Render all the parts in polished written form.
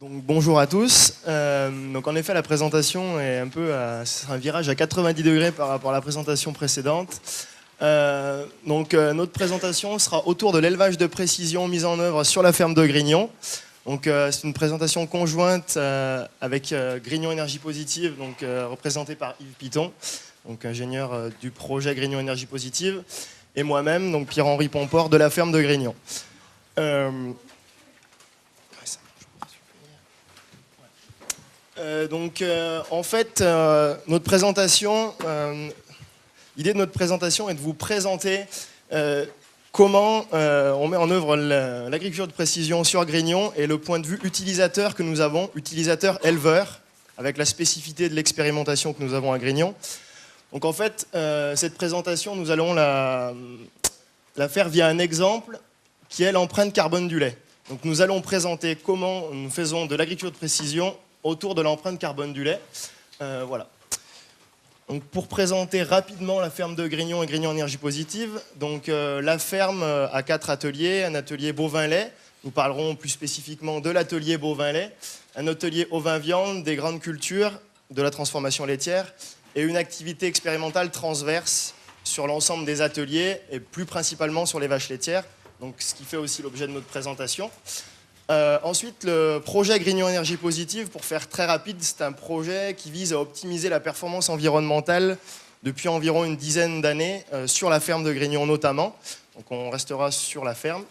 Donc, bonjour à tous. Donc en effet, la présentation est un peu c'est un virage à 90 degrés par rapport à la présentation précédente. Notre présentation sera autour de l'élevage de précision mis en œuvre sur la ferme de Grignon. Donc c'est une présentation conjointe avec Grignon Énergie Positive, donc représenté par Yves Piton, donc ingénieur du projet Grignon Énergie Positive, et moi-même, donc Pierre-Henri Pomport de la ferme de Grignon. Notre présentation, l'idée de notre présentation est de vous présenter comment on met en œuvre l'agriculture de précision sur Grignon et le point de vue utilisateur que nous avons, utilisateur-éleveur, avec la spécificité de l'expérimentation que nous avons à Grignon. Donc en fait, cette présentation, nous allons la faire via un exemple qui est l'empreinte carbone du lait. Donc nous allons présenter comment nous faisons de l'agriculture de précision autour de l'empreinte carbone du lait. Voilà. Donc pour présenter rapidement la ferme de Grignon et Grignon Énergie Positive, donc la ferme a 4 ateliers, un atelier bovin-lait, nous parlerons plus spécifiquement de l'atelier bovin-lait, un atelier ovin-viande, des grandes cultures, de la transformation laitière, et une activité expérimentale transverse sur l'ensemble des ateliers, et plus principalement sur les vaches laitières, donc ce qui fait aussi l'objet de notre présentation. Ensuite, le projet Grignon Énergie Positive, pour faire très rapide, c'est un projet qui vise à optimiser la performance environnementale depuis environ une dizaine d'années, sur la ferme de Grignon notamment. Donc on restera sur la ferme.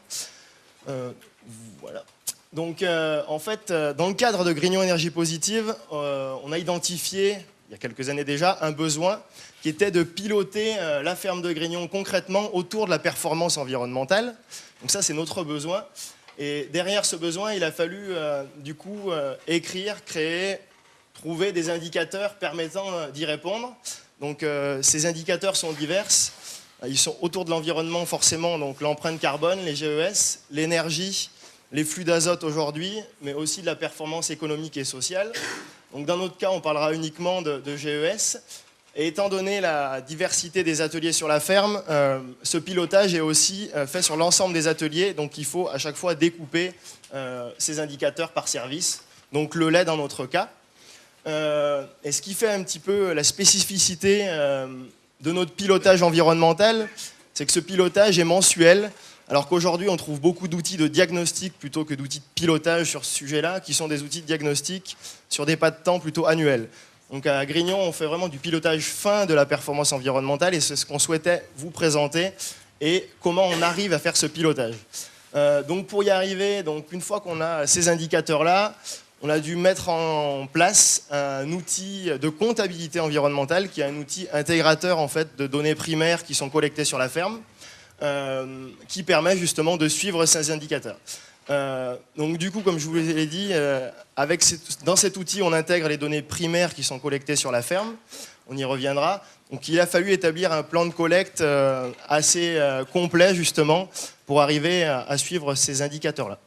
Voilà. Donc en fait, dans le cadre de Grignon Énergie Positive, on a identifié, il y a quelques années déjà, un besoin qui était de piloter la ferme de Grignon concrètement autour de la performance environnementale. Donc ça, c'est notre besoin. Et derrière ce besoin, il a fallu écrire, créer, trouver des indicateurs permettant d'y répondre. Donc ces indicateurs sont divers. Ils sont autour de l'environnement forcément, donc l'empreinte carbone, les GES, l'énergie, les flux d'azote aujourd'hui, mais aussi de la performance économique et sociale. Donc dans notre cas, on parlera uniquement de GES. Et étant donné la diversité des ateliers sur la ferme, ce pilotage est aussi fait sur l'ensemble des ateliers, donc il faut à chaque fois découper ces indicateurs par service, donc le lait dans notre cas. Et ce qui fait un petit peu la spécificité de notre pilotage environnemental, c'est que ce pilotage est mensuel, alors qu'aujourd'hui on trouve beaucoup d'outils de diagnostic plutôt que d'outils de pilotage sur ce sujet-là, qui sont des outils de diagnostic sur des pas de temps plutôt annuels. Donc à Grignon, on fait vraiment du pilotage fin de la performance environnementale et c'est ce qu'on souhaitait vous présenter et comment on arrive à faire ce pilotage. Donc pour y arriver, donc une fois qu'on a ces indicateurs-là, on a dû mettre en place un outil de comptabilité environnementale qui est un outil intégrateur en fait, de données primaires qui sont collectées sur la ferme, qui permet justement de suivre ces indicateurs. Donc du coup, comme je vous l'ai dit, dans cet outil, on intègre les données primaires qui sont collectées sur la ferme. On y reviendra. Donc il a fallu établir un plan de collecte assez complet, justement, pour arriver à suivre ces indicateurs-là.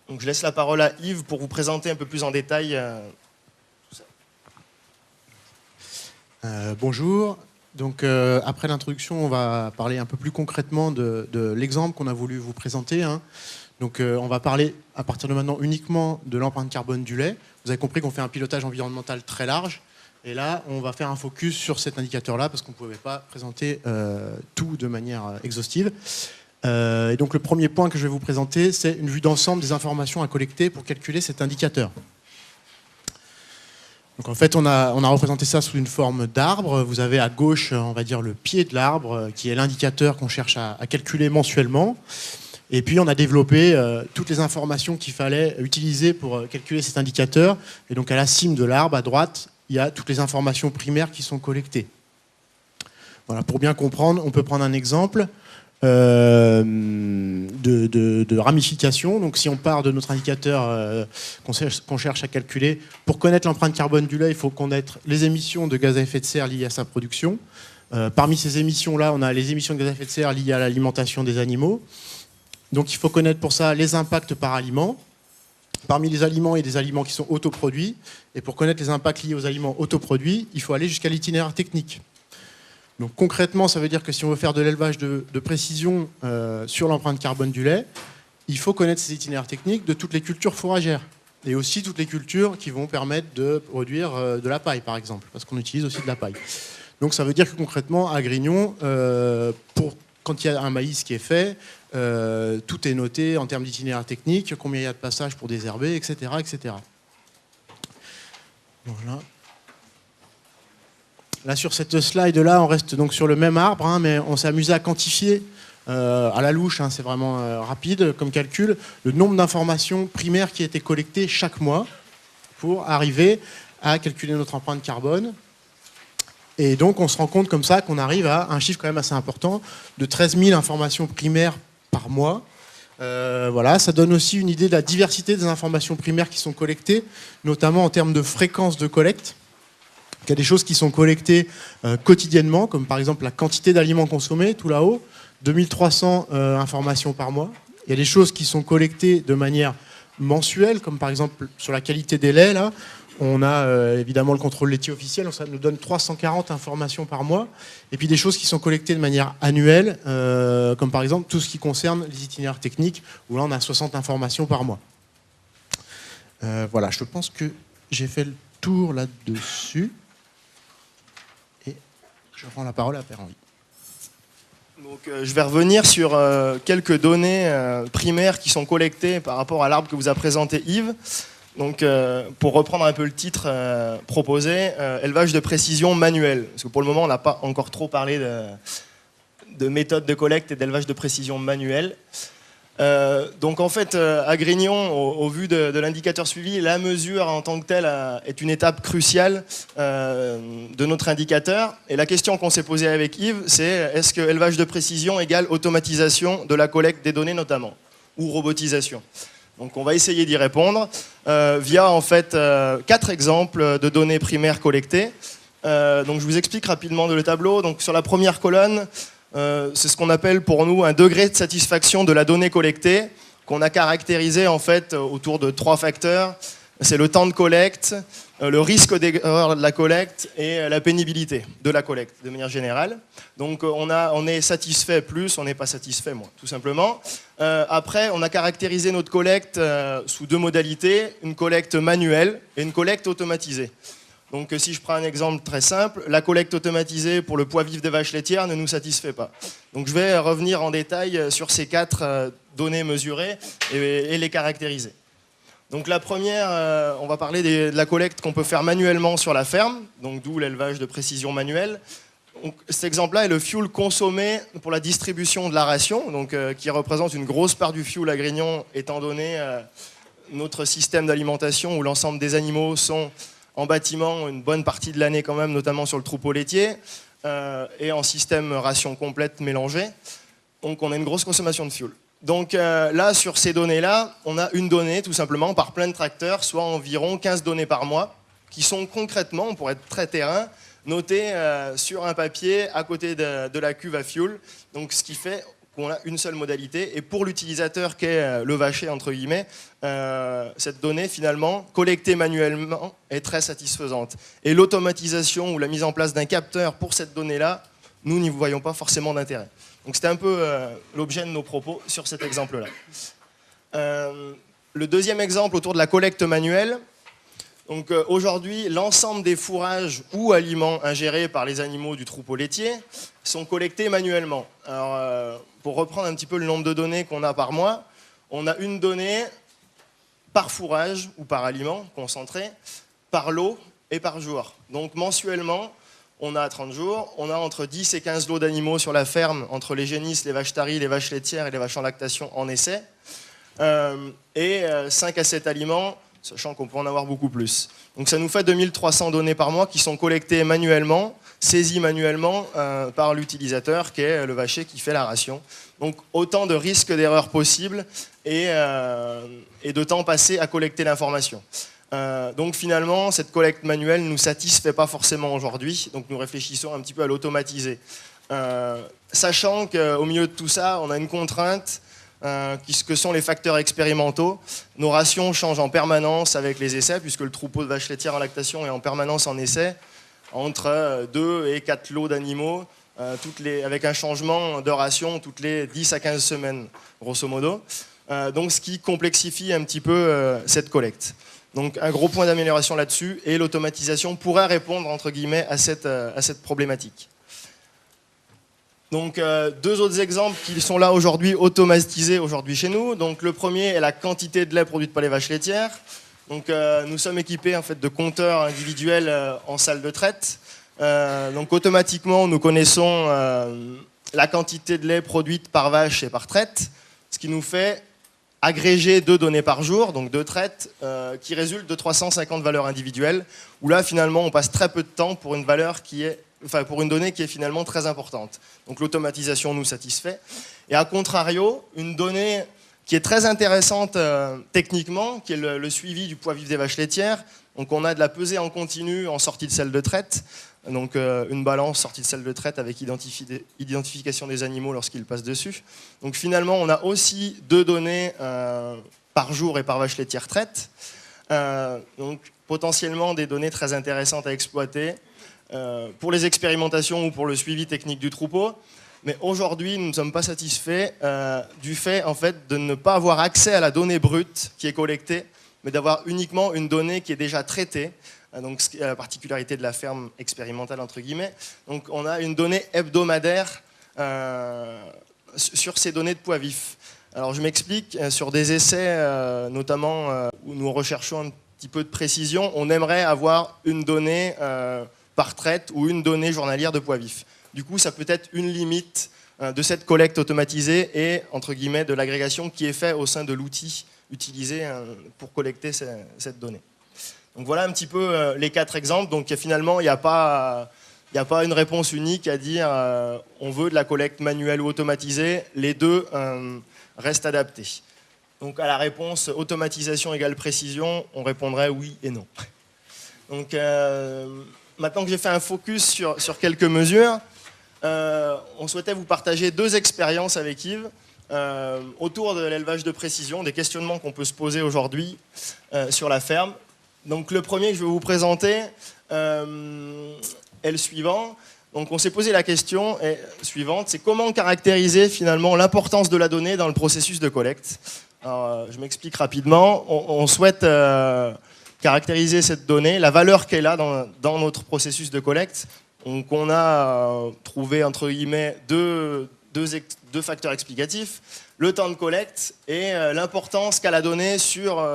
Donc je laisse la parole à Yves pour vous présenter un peu plus en détail tout ça. Bonjour. Donc après l'introduction, on va parler un peu plus concrètement de l'exemple qu'on a voulu vous présenter. Donc on va parler à partir de maintenant uniquement de l'empreinte carbone du lait. Vous avez compris qu'on fait un pilotage environnemental très large. Et là, on va faire un focus sur cet indicateur-là parce qu'on ne pouvait pas présenter tout de manière exhaustive. Et donc le premier point que je vais vous présenter, c'est une vue d'ensemble des informations à collecter pour calculer cet indicateur. Donc en fait, on a représenté ça sous une forme d'arbre. Vous avez à gauche, on va dire, le pied de l'arbre, qui est l'indicateur qu'on cherche à calculer mensuellement. Et puis, on a développé toutes les informations qu'il fallait utiliser pour calculer cet indicateur. Et donc, à la cime de l'arbre, à droite, il y a toutes les informations primaires qui sont collectées. Voilà, pour bien comprendre, on peut prendre un exemple de ramification. Donc si on part de notre indicateur qu'on cherche à calculer, pour connaître l'empreinte carbone du lait, il faut connaître les émissions de gaz à effet de serre liées à sa production. Parmi ces émissions-là, on a les émissions de gaz à effet de serre liées à l'alimentation des animaux. Donc il faut connaître pour ça les impacts par aliment. Parmi les aliments, il y a des aliments qui sont autoproduits. Et pour connaître les impacts liés aux aliments autoproduits, il faut aller jusqu'à l'itinéraire technique. Donc concrètement, ça veut dire que si on veut faire de l'élevage de précision sur l'empreinte carbone du lait, il faut connaître ces itinéraires techniques de toutes les cultures fourragères. et aussi toutes les cultures qui vont permettre de produire de la paille, par exemple, parce qu'on utilise aussi de la paille. Donc ça veut dire que concrètement, à Grignon, quand il y a un maïs qui est fait, tout est noté en termes d'itinéraire technique, combien il y a de passages pour désherber, etc. etc. Voilà. Là, sur cette slide-là, on reste donc sur le même arbre, hein, mais on s'est amusé à quantifier à la louche, hein, c'est vraiment rapide comme calcul, le nombre d'informations primaires qui étaient collectées chaque mois pour arriver à calculer notre empreinte carbone. Et donc, on se rend compte comme ça qu'on arrive à un chiffre quand même assez important de 13 000 informations primaires par mois. Voilà, ça donne aussi une idée de la diversité des informations primaires qui sont collectées, notamment en termes de fréquence de collecte. Il y a des choses qui sont collectées quotidiennement, comme par exemple la quantité d'aliments consommés, tout là-haut, 2300 informations par mois. Il y a des choses qui sont collectées de manière mensuelle, comme par exemple sur la qualité des laits, là. On a évidemment le contrôle laitier officiel, ça nous donne 340 informations par mois. Et puis des choses qui sont collectées de manière annuelle, comme par exemple tout ce qui concerne les itinéraires techniques, où là on a 60 informations par mois. Voilà, je pense que j'ai fait le tour là-dessus. Et je rends la parole à Pierre-Henri. Donc, je vais revenir sur quelques données primaires qui sont collectées par rapport à l'arbre que vous a présenté Yves. Donc, pour reprendre un peu le titre proposé, élevage de précision manuel. Parce que pour le moment, on n'a pas encore trop parlé de méthode de collecte et d'élevage de précision manuel. Donc, en fait, à Grignon, au vu de l'indicateur suivi, la mesure en tant que telle est une étape cruciale de notre indicateur. Et la question qu'on s'est posée avec Yves, c'est est-ce que élevage de précision égale automatisation de la collecte des données notamment, ou robotisation? Donc on va essayer d'y répondre via en fait 4 exemples de données primaires collectées. Donc je vous explique rapidement le tableau. Donc sur la première colonne, c'est ce qu'on appelle pour nous un degré de satisfaction de la donnée collectée, qu'on a caractérisé en fait autour de 3 facteurs. C'est le temps de collecte, le risque d'erreur de la collecte et la pénibilité de la collecte de manière générale. Donc on est satisfait plus, on n'est pas satisfait moins, tout simplement. Après, on a caractérisé notre collecte sous 2 modalités, une collecte manuelle et une collecte automatisée. Donc si je prends un exemple très simple, la collecte automatisée pour le poids vif des vaches laitières ne nous satisfait pas. Donc je vais revenir en détail sur ces 4 données mesurées et les caractériser. Donc la première, on va parler de la collecte qu'on peut faire manuellement sur la ferme, donc d'où l'élevage de précision manuelle. Donc, cet exemple-là est le fuel consommé pour la distribution de la ration, donc, qui représente une grosse part du fuel à Grignon, étant donné notre système d'alimentation où l'ensemble des animaux sont en bâtiment une bonne partie de l'année quand même, notamment sur le troupeau laitier, et en système ration complète mélangée. Donc on a une grosse consommation de fuel. Donc là, sur ces données-là, on a une donnée tout simplement par plein de tracteurs, soit environ 15 données par mois, qui sont concrètement, pour être très terrain, notées sur un papier à côté de la cuve à fuel. Donc ce qui fait qu'on a une seule modalité. Et pour l'utilisateur qui est le vacher, entre guillemets, cette donnée, finalement, collectée manuellement, est très satisfaisante. Et l'automatisation ou la mise en place d'un capteur pour cette donnée-là, nous n'y voyons pas forcément d'intérêt. Donc c'était un peu l'objet de nos propos sur cet exemple-là. Le deuxième exemple autour de la collecte manuelle. Donc aujourd'hui, l'ensemble des fourrages ou aliments ingérés par les animaux du troupeau laitier sont collectés manuellement. Alors, pour reprendre un petit peu le nombre de données qu'on a par mois, on a une donnée par fourrage ou par aliment concentré, par lot et par jour. Donc mensuellement, on a 30 jours, on a entre 10 et 15 lots d'animaux sur la ferme, entre les génisses, les vaches taries, les vaches laitières et les vaches en lactation en essai, et 5 à 7 aliments, sachant qu'on peut en avoir beaucoup plus. Donc ça nous fait 2300 données par mois qui sont collectées manuellement, saisies manuellement par l'utilisateur, qui est le vacher qui fait la ration. Donc autant de risques d'erreurs possibles et de temps passé à collecter l'information. Donc finalement, cette collecte manuelle ne nous satisfait pas forcément aujourd'hui, donc nous réfléchissons un petit peu à l'automatiser. Sachant qu'au milieu de tout ça, on a une contrainte que sont les facteurs expérimentaux. Nos rations changent en permanence avec les essais, puisque le troupeau de vaches laitières en lactation est en permanence en essai, entre 2 et 4 lots d'animaux, avec un changement de ration toutes les 10 à 15 semaines, grosso modo. Donc ce qui complexifie un petit peu cette collecte. Donc un gros point d'amélioration là-dessus, et l'automatisation pourrait répondre, entre guillemets, à cette problématique. Donc deux autres exemples qui sont là aujourd'hui, automatisés aujourd'hui chez nous. Donc le premier est la quantité de lait produite par les vaches laitières. Donc nous sommes équipés en fait de compteurs individuels en salle de traite. Donc automatiquement nous connaissons la quantité de lait produite par vache et par traite, ce qui nous fait agréger 2 données par jour, donc 2 traites, qui résultent de 350 valeurs individuelles, où là finalement on passe très peu de temps pour une valeur pour une donnée qui est finalement très importante. Donc l'automatisation nous satisfait. Et à contrario, une donnée qui est très intéressante techniquement, qui est le suivi du poids vif des vaches laitières. Donc on a de la pesée en continu en sortie de selle de traite, donc une balance sortie de selle de traite avec identification des animaux lorsqu'ils passent dessus. Donc finalement on a aussi 2 données par jour et par vache laitière traite, donc potentiellement des données très intéressantes à exploiter pour les expérimentations ou pour le suivi technique du troupeau. Mais aujourd'hui, nous ne sommes pas satisfaits du fait en fait, de ne pas avoir accès à la donnée brute qui est collectée, mais d'avoir uniquement une donnée qui est déjà traitée. Donc, c'est la particularité de la ferme expérimentale, entre guillemets. Donc, on a une donnée hebdomadaire sur ces données de poids vif. Alors, je m'explique. Sur des essais, notamment où nous recherchons un petit peu de précision, on aimerait avoir une donnée par traite ou une donnée journalière de poids vif. Du coup, ça peut être une limite de cette collecte automatisée et, entre guillemets, de l'agrégation qui est faite au sein de l'outil utilisé pour collecter cette donnée. Donc voilà un petit peu les 4 exemples. Donc finalement, il n'y a pas une réponse unique à dire on veut de la collecte manuelle ou automatisée. Les deux restent adaptés. Donc à la réponse automatisation égale précision, on répondrait oui et non. Donc maintenant que j'ai fait un focus sur quelques mesures, on souhaitait vous partager 2 expériences avec Yves autour de l'élevage de précision, des questionnements qu'on peut se poser aujourd'hui sur la ferme. Donc le premier que je vais vous présenter est le suivant. Donc on s'est posé la question suivante, c'est comment caractériser finalement l'importance de la donnée dans le processus de collecte. Alors, je m'explique rapidement. On souhaite caractériser cette donnée, la valeur qu'elle a dans notre processus de collecte. Donc on a trouvé entre guillemets deux facteurs explicatifs, le temps de collecte et l'importance qu'a la donnée sur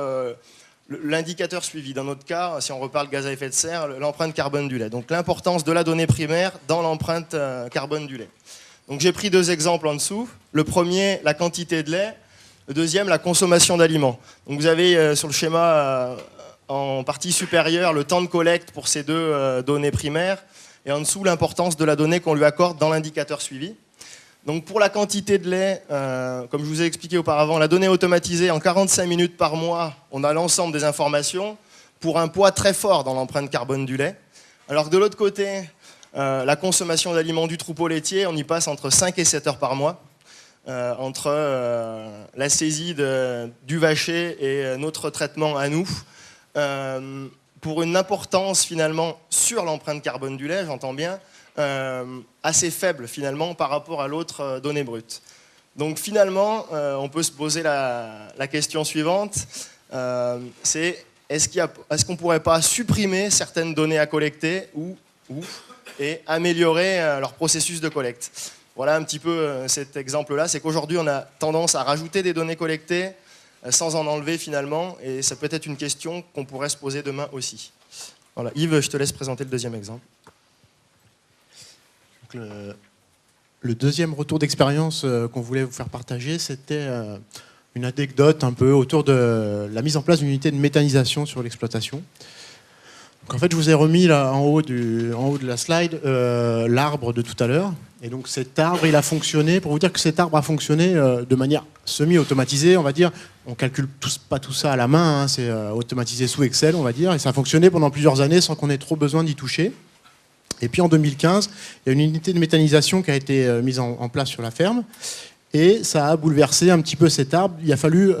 l'indicateur suivi. Dans notre cas, si on reparle gaz à effet de serre, l'empreinte carbone du lait. Donc l'importance de la donnée primaire dans l'empreinte carbone du lait. Donc j'ai pris 2 exemples en dessous. Le premier, la quantité de lait. Le deuxième, la consommation d'aliments. Donc vous avez sur le schéma en partie supérieure le temps de collecte pour ces 2 données primaires. Et en dessous, l'importance de la donnée qu'on lui accorde dans l'indicateur suivi. Donc pour la quantité de lait, comme je vous ai expliqué auparavant, la donnée automatisée, en 45 minutes par mois, on a l'ensemble des informations pour un poids très fort dans l'empreinte carbone du lait. Alors que de l'autre côté, la consommation d'aliments du troupeau laitier, on y passe entre 5 et 7 heures par mois, entre la saisie du vacher et notre traitement à nous. Pour une importance finalement sur l'empreinte carbone du lait, j'entends bien, assez faible finalement par rapport à l'autre donnée brute. Donc finalement, on peut se poser la question suivante, c'est est-ce qu'on ne pourrait pas supprimer certaines données à collecter et améliorer leur processus de collecte. Voilà un petit peu cet exemple-là, c'est qu'aujourd'hui on a tendance à rajouter des données collectées sans en enlever finalement, et ça peut être une question qu'on pourrait se poser demain aussi. Voilà. Yves, je te laisse présenter le deuxième exemple. Donc le deuxième retour d'expérience qu'on voulait vous faire partager, c'était une anecdote un peu autour de la mise en place d'une unité de méthanisation sur l'exploitation. Donc en fait, je vous ai remis là, en haut de la slide l'arbre de tout à l'heure. Et donc cet arbre, il a fonctionné, pour vous dire que cet arbre a fonctionné de manière semi-automatisée, on va dire. On calcule pas tout ça à la main, hein, c'est automatisé sous Excel, on va dire. Et ça a fonctionné pendant plusieurs années sans qu'on ait trop besoin d'y toucher. Et puis en 2015, il y a une unité de méthanisation qui a été mise en place sur la ferme. Et ça a bouleversé un petit peu cet arbre. Il a fallu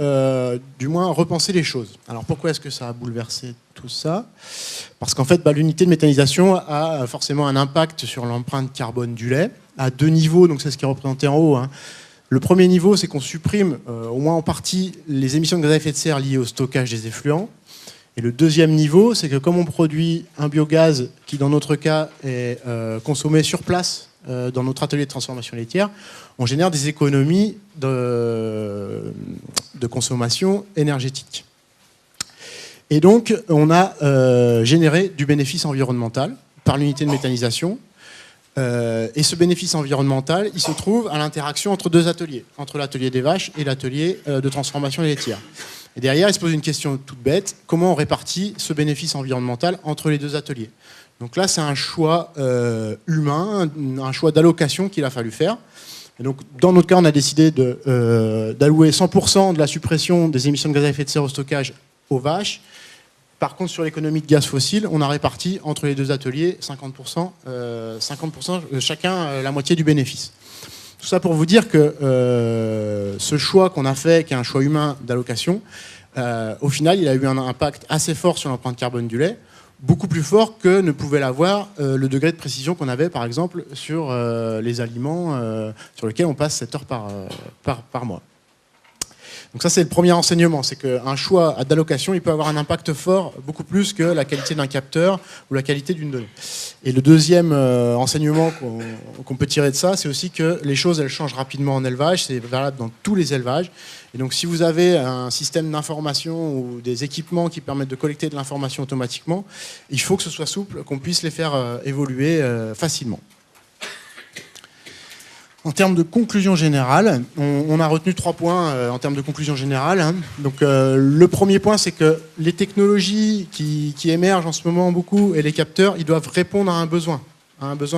du moins repenser les choses. Alors pourquoi est-ce que ça a bouleversé tout ça ? Parce qu'en fait, l'unité de méthanisation a forcément un impact sur l'empreinte carbone du lait à 2 niveaux, donc c'est ce qui est représenté en haut. Hein. Le premier niveau, c'est qu'on supprime au moins en partie les émissions de gaz à effet de serre liées au stockage des effluents. Et le deuxième niveau, c'est que comme on produit un biogaz qui, dans notre cas, est consommé sur place dans notre atelier de transformation laitière, on génère des économies de consommation énergétique. Et donc, on a généré du bénéfice environnemental par l'unité de méthanisation. Et ce bénéfice environnemental, il se trouve à l'interaction entre deux ateliers, entre l'atelier des vaches et l'atelier de transformation laitière. Et derrière, il se pose une question toute bête, comment on répartit ce bénéfice environnemental entre les deux ateliers? Donc là, c'est un choix humain, un choix d'allocation qu'il a fallu faire. Et donc, dans notre cas, on a décidé d'allouer 100% de la suppression des émissions de gaz à effet de serre au stockage aux vaches. Par contre, sur l'économie de gaz fossile, on a réparti entre les deux ateliers 50%, 50% chacun la moitié du bénéfice. Tout ça pour vous dire que ce choix qu'on a fait, qui est un choix humain d'allocation, au final, il a eu un impact assez fort sur l'empreinte carbone du lait, beaucoup plus fort que ne pouvait l'avoir le degré de précision qu'on avait, par exemple, sur les aliments sur lesquels on passe 7 heures par mois. Donc ça, c'est le premier enseignement, c'est qu'un choix d'allocation, il peut avoir un impact fort, beaucoup plus que la qualité d'un capteur ou la qualité d'une donnée. Et le deuxième enseignement qu'on peut tirer de ça, c'est aussi que les choses, elles changent rapidement en élevage, c'est valable dans tous les élevages. Et donc si vous avez un système d'information ou des équipements qui permettent de collecter de l'information automatiquement, il faut que ce soit souple, qu'on puisse les faire évoluer facilement. En termes de conclusion générale, on a retenu 3 points en termes de conclusion générale. Hein. Donc, le premier point, c'est que les technologies qui émergent en ce moment beaucoup et les capteurs, ils doivent répondre à un besoin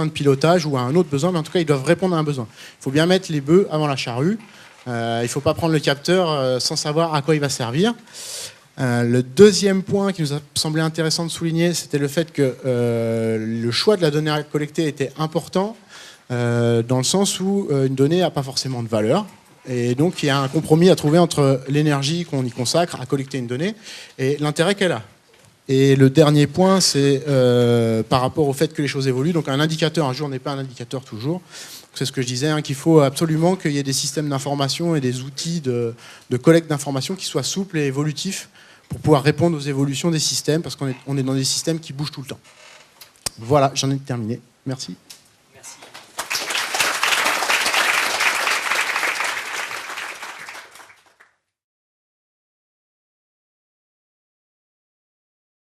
de pilotage ou à un autre besoin, mais en tout cas, ils doivent répondre à un besoin. Il faut bien mettre les bœufs avant la charrue. Il ne faut pas prendre le capteur sans savoir à quoi il va servir. Le deuxième point qui nous a semblé intéressant de souligner, c'était le fait que le choix de la donnée à collecter était important. Dans le sens où une donnée n'a pas forcément de valeur. Et donc, il y a un compromis à trouver entre l'énergie qu'on y consacre à collecter une donnée et l'intérêt qu'elle a. Et le dernier point, c'est par rapport au fait que les choses évoluent. Donc, un indicateur, un jour, n'est pas un indicateur toujours. C'est ce que je disais, hein, qu'il faut absolument qu'il y ait des systèmes d'information et des outils de collecte d'informations qui soient souples et évolutifs pour pouvoir répondre aux évolutions des systèmes, parce qu'on est dans des systèmes qui bougent tout le temps. Voilà, j'en ai terminé. Merci.